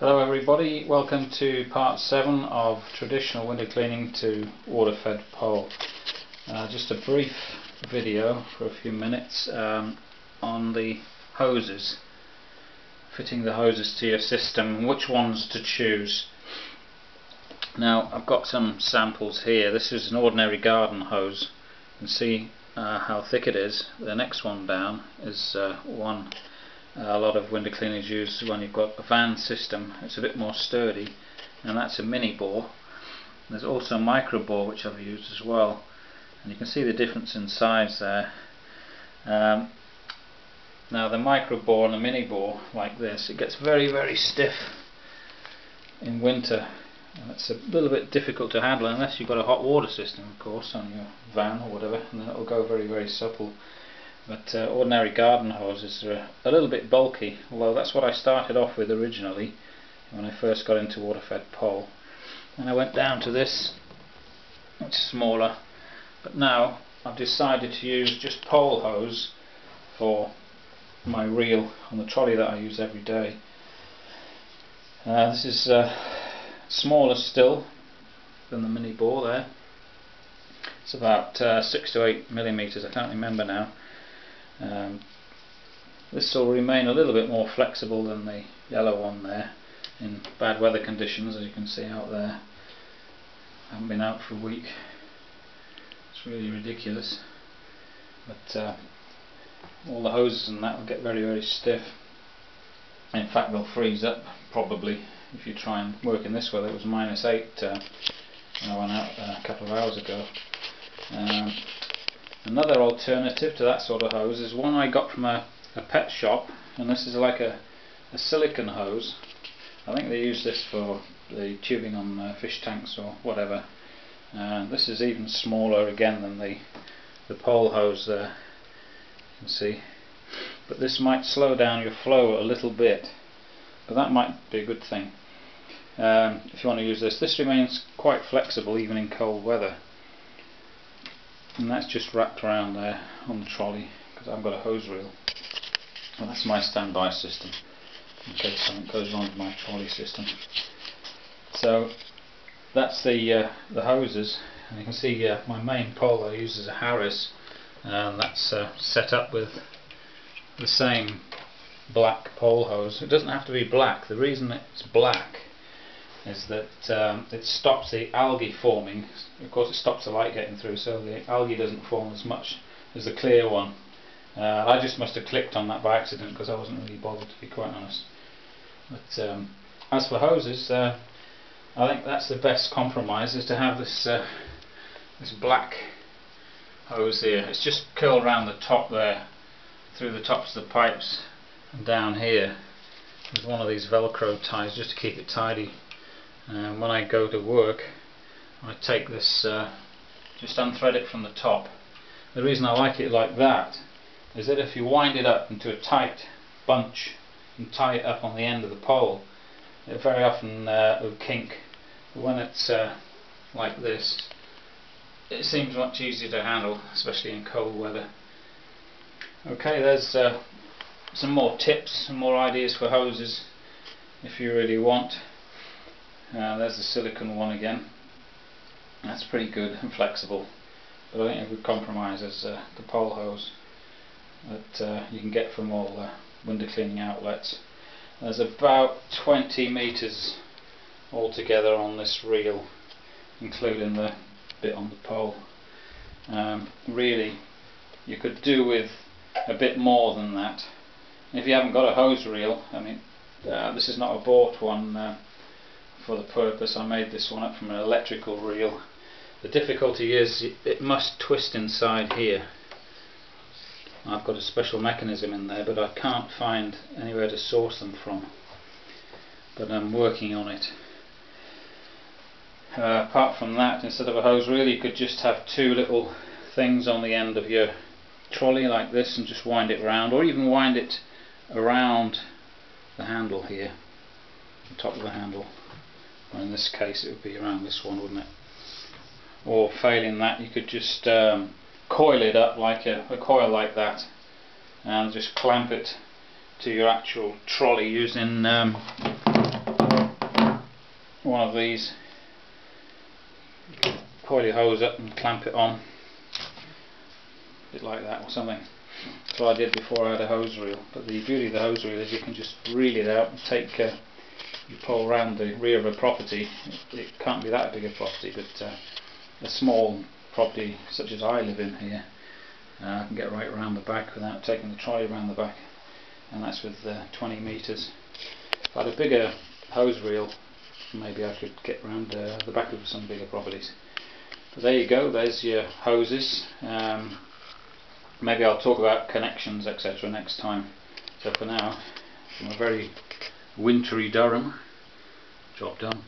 Hello everybody, welcome to part 7 of traditional window cleaning to water-fed pole. Just a brief video for a few minutes on the hoses, fitting the hoses to your system and which ones to choose. Now I've got some samples here. This is an ordinary garden hose. You can see how thick it is. The next one down is one a lot of window cleaners use when you've got a van system. It's a bit more sturdy, and that's a mini bore. There's also a micro bore which I've used as well, and you can see the difference in size there. Now the micro bore and the mini bore like this, it gets very stiff in winter, and it's a little bit difficult to handle unless you've got a hot water system, of course, on your van or whatever, and then it'll go very supple. But ordinary garden hoses are a little bit bulky, although that's what I started off with originally when I first got into water-fed pole. And I went down to this, it's smaller, but now I've decided to use just pole hose for my reel on the trolley that I use every day. This is smaller still than the mini bore there. It's about 6 to 8 millimeters, I can't remember now. This will remain a little bit more flexible than the yellow one there in bad weather conditions, as you can see out there. I haven't been out for a week. It's really ridiculous. But all the hoses and that will get very stiff. In fact, they'll freeze up probably if you try and work in this weather. It was -8 when I went out a couple of hours ago. Another alternative to that sort of hose is one I got from a pet shop, and this is like a silicone hose. I think they use this for the tubing on fish tanks or whatever. This is even smaller again than the pole hose there, you can see. But this might slow down your flow a little bit, but that might be a good thing if you want to use this. This remains quite flexible even in cold weather. And that's just wrapped around there on the trolley because I've got a hose reel. Well, that's my standby system in case something goes wrong with my trolley system. So that's the hoses, and you can see my main pole I use is a Harris, and that's set up with the same black pole hose. It doesn't have to be black. The reason it's black is that it stops the algae forming. Of course it stops the light getting through, so the algae doesn't form as much as the clear one. I just must have clicked on that by accident because I wasn't really bothered, to be quite honest. But as for hoses, I think that's the best compromise, is to have this this black hose here. It's just curled around the top there, through the tops of the pipes and down here with one of these Velcro ties just to keep it tidy. And when I go to work, I take this, just unthread it from the top. The reason I like it like that is that if you wind it up into a tight bunch and tie it up on the end of the pole, it very often will kink. But when it's like this, it seems much easier to handle, especially in cold weather. Okay, there's some more tips, some more ideas for hoses if you really want. There's the silicone one again. That's pretty good and flexible, but I think a good compromise is the pole hose that you can get from all window cleaning outlets. There's about 20 meters altogether on this reel, including the bit on the pole. Really, you could do with a bit more than that. If you haven't got a hose reel, I mean, this is not a bought one for the purpose. I made this one up from an electrical reel. The difficulty is it must twist inside here. I've got a special mechanism in there, but I can't find anywhere to source them from, but I'm working on it. Apart from that, instead of a hose reel, you could just have two little things on the end of your trolley like this and just wind it round, or even wind it around the handle here, the top of the handle. Or in this case it would be around this one, wouldn't it? Or failing that, you could just coil it up like a coil like that and just clamp it to your actual trolley using one of these, you can coil your hose up and clamp it on, a bit like that or something. That's what I did before I had a hose reel. But the beauty of the hose reel is you can just reel it out and take, you pull around the rear of a property. It can't be that big a property, but a small property such as I live in here, I can get right around the back without taking the trolley around the back, and that's with 20 metres. If I had a bigger hose reel, maybe I could get around the back of some bigger properties. But there you go, there's your hoses. Maybe I'll talk about connections, etc. next time. So for now, from a very wintry Durham, job done.